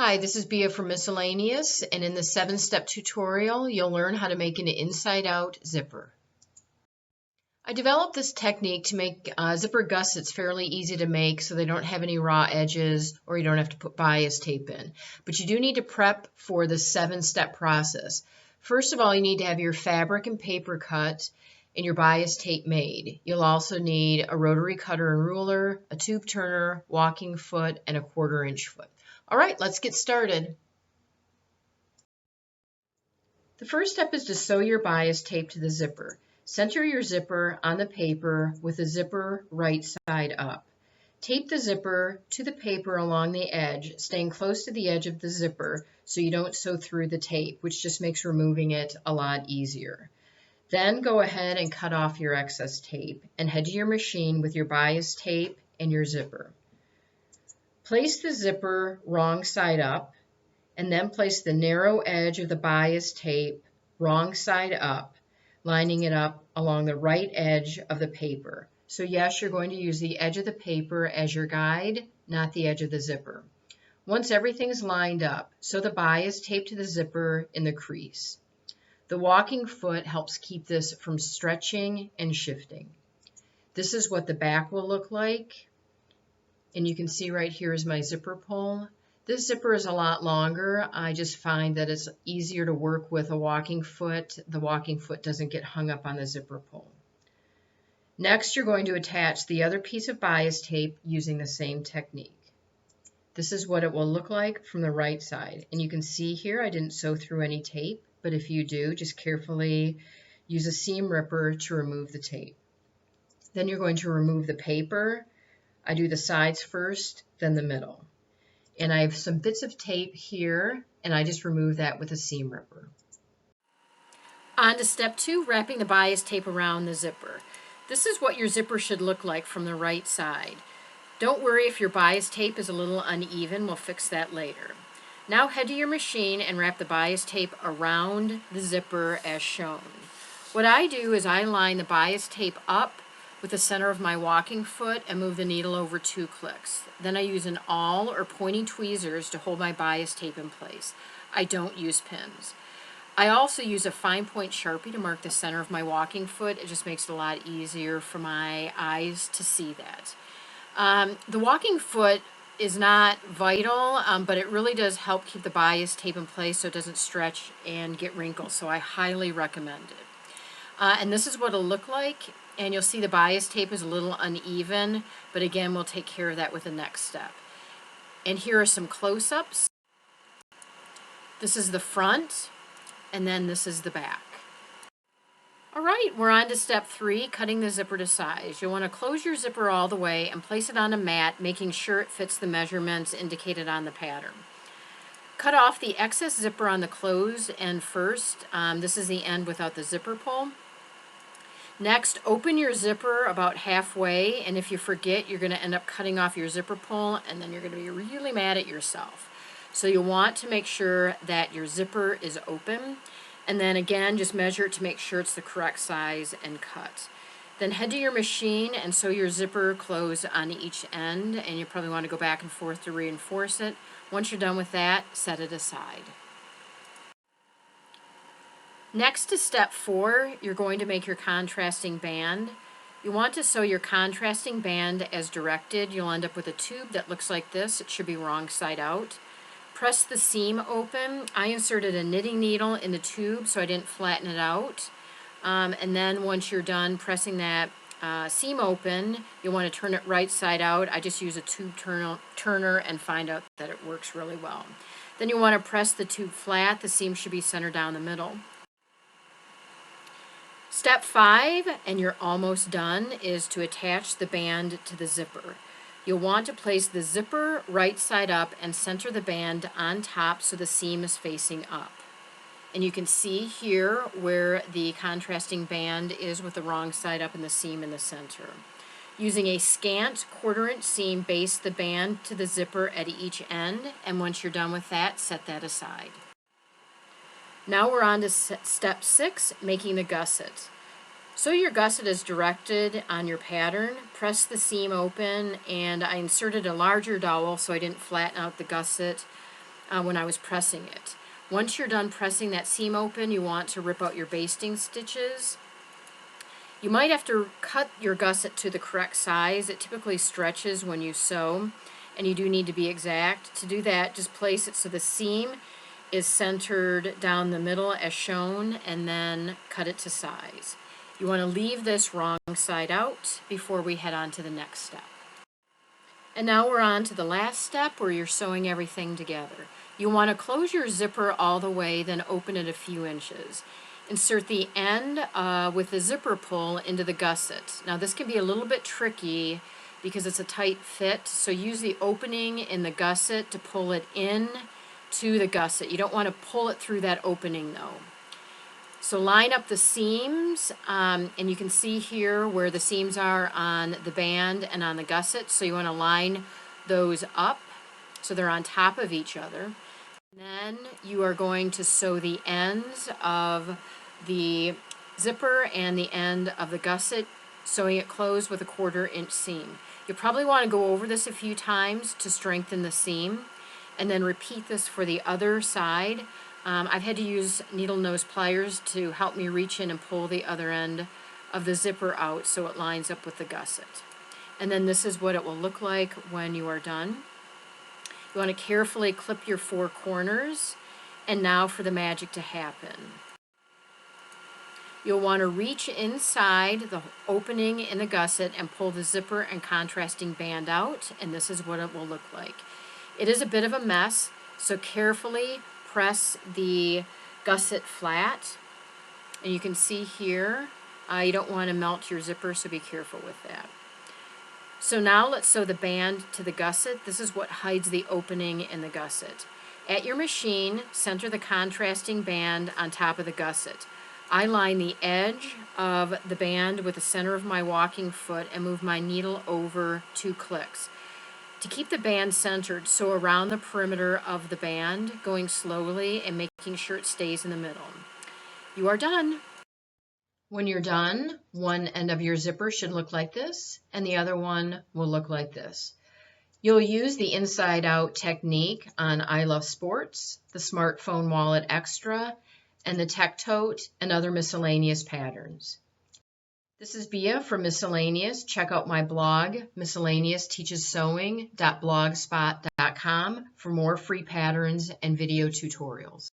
Hi, this is Bea from Ms.Elaineous, and in the 7-step tutorial, you'll learn how to make an inside-out zipper. I developed this technique to make zipper gussets fairly easy to make so they don't have any raw edges or you don't have to put bias tape in. But you do need to prep for the 7-step process. First of all, you need to have your fabric and paper cut and your bias tape made. You'll also need a rotary cutter and ruler, a tube turner, walking foot, and a 1/4 inch foot. All right, let's get started. The first step is to sew your bias tape to the zipper. Center your zipper on the paper with the zipper right side up. Tape the zipper to the paper along the edge, staying close to the edge of the zipper so you don't sew through the tape, which just makes removing it a lot easier. Then go ahead and cut off your excess tape and head to your machine with your bias tape and your zipper. Place the zipper wrong side up, and then place the narrow edge of the bias tape wrong side up, lining it up along the right edge of the paper. So yes, you're going to use the edge of the paper as your guide, not the edge of the zipper. Once everything's lined up, sew the bias tape to the zipper in the crease. The walking foot helps keep this from stretching and shifting. This is what the back will look like. And you can see right here is my zipper pull. This zipper is a lot longer. I just find that it's easier to work with a walking foot. The walking foot doesn't get hung up on the zipper pull. Next, you're going to attach the other piece of bias tape using the same technique. This is what it will look like from the right side. And you can see here I didn't sew through any tape, but if you do, just carefully use a seam ripper to remove the tape. Then you're going to remove the paper. I do the sides first, then the middle. And I have some bits of tape here, and I just remove that with a seam ripper. On to step 2, wrapping the bias tape around the zipper. This is what your zipper should look like from the right side. Don't worry if your bias tape is a little uneven, we'll fix that later. Now head to your machine and wrap the bias tape around the zipper as shown. What I do is I line the bias tape up with the center of my walking foot and move the needle over 2 clicks. Then I use an awl or pointy tweezers to hold my bias tape in place. I don't use pins. I also use a fine point Sharpie to mark the center of my walking foot. It just makes it a lot easier for my eyes to see that. The walking foot is not vital, but it really does help keep the bias tape in place so it doesn't stretch and get wrinkles, so I highly recommend it. And this is what it'll look like. And you'll see the bias tape is a little uneven, but again, we'll take care of that with the next step. And here are some close-ups. This is the front, and then this is the back. All right, we're on to step 3, cutting the zipper to size. You'll want to close your zipper all the way and place it on a mat, making sure it fits the measurements indicated on the pattern. Cut off the excess zipper on the closed end first. This is the end without the zipper pull. Next, open your zipper about halfway, and if you forget, you're going to end up cutting off your zipper pull, and then you're going to be really mad at yourself. So you'll want to make sure that your zipper is open, and then again, just measure it to make sure it's the correct size and cut. Then head to your machine and sew your zipper closed on each end, and you probably want to go back and forth to reinforce it. Once you're done with that, set it aside. Next to step 4, you're going to make your contrasting band. You want to sew your contrasting band as directed. You'll end up with a tube that looks like this. It should be wrong side out. Press the seam open. I inserted a knitting needle in the tube so I didn't flatten it out. And then once you're done pressing that seam open, you'll want to turn it right side out. I just use a tube turner and find out that it works really well. Then you want to press the tube flat. The seam should be centered down the middle. Step 5, and you're almost done, is to attach the band to the zipper. You'll want to place the zipper right side up and center the band on top so the seam is facing up. And you can see here where the contrasting band is with the wrong side up and the seam in the center. Using a scant 1/4 inch seam, baste the band to the zipper at each end, and once you're done with that, set that aside. Now we're on to step 6, making the gusset. Sew your gusset as directed on your pattern. Press the seam open, and I inserted a larger dowel so I didn't flatten out the gusset. when I was pressing it. Once you're done pressing that seam open, you want to rip out your basting stitches. You might have to cut your gusset to the correct size. It typically stretches when you sew, and you do need to be exact. To do that, just place it so the seam is centered down the middle as shown, and then cut it to size. You want to leave this wrong side out before we head on to the next step. And now we're on to the last step where you're sewing everything together. You want to close your zipper all the way, then open it a few inches. Insert the end with the zipper pull into the gusset. Now this can be a little bit tricky because it's a tight fit, so use the opening in the gusset to pull it in to the gusset. You don't want to pull it through that opening though. So line up the seams, and you can see here where the seams are on the band and on the gusset, so you want to line those up so they're on top of each other. And then you are going to sew the ends of the zipper and the end of the gusset, sewing it closed with a 1/4 inch seam. You'll probably want to go over this a few times to strengthen the seam, and then repeat this for the other side. I've had to use needle nose pliers to help me reach in and pull the other end of the zipper out so it lines up with the gusset. And then this is what it will look like when you are done. You want to carefully clip your 4 corners, and now for the magic to happen. You'll want to reach inside the opening in the gusset and pull the zipper and contrasting band out, and this is what it will look like. It is a bit of a mess, so carefully press the gusset flat, and you can see here you don't want to melt your zipper, so be careful with that. So now let's sew the band to the gusset. This is what hides the opening in the gusset. At your machine, center the contrasting band on top of the gusset. I line the edge of the band with the center of my walking foot and move my needle over 2 clicks. To keep the band centered, sew around the perimeter of the band, going slowly and making sure it stays in the middle. You are done. When you're done, one end of your zipper should look like this, and the other one will look like this. You'll use the inside out technique on I Love Sports, the Smartphone Wallet Extra, and the Tech Tote and other miscellaneous patterns. This is Bea from Miscellaneous. Check out my blog, miscellaneousteachessewing.blogspot.com, for more free patterns and video tutorials.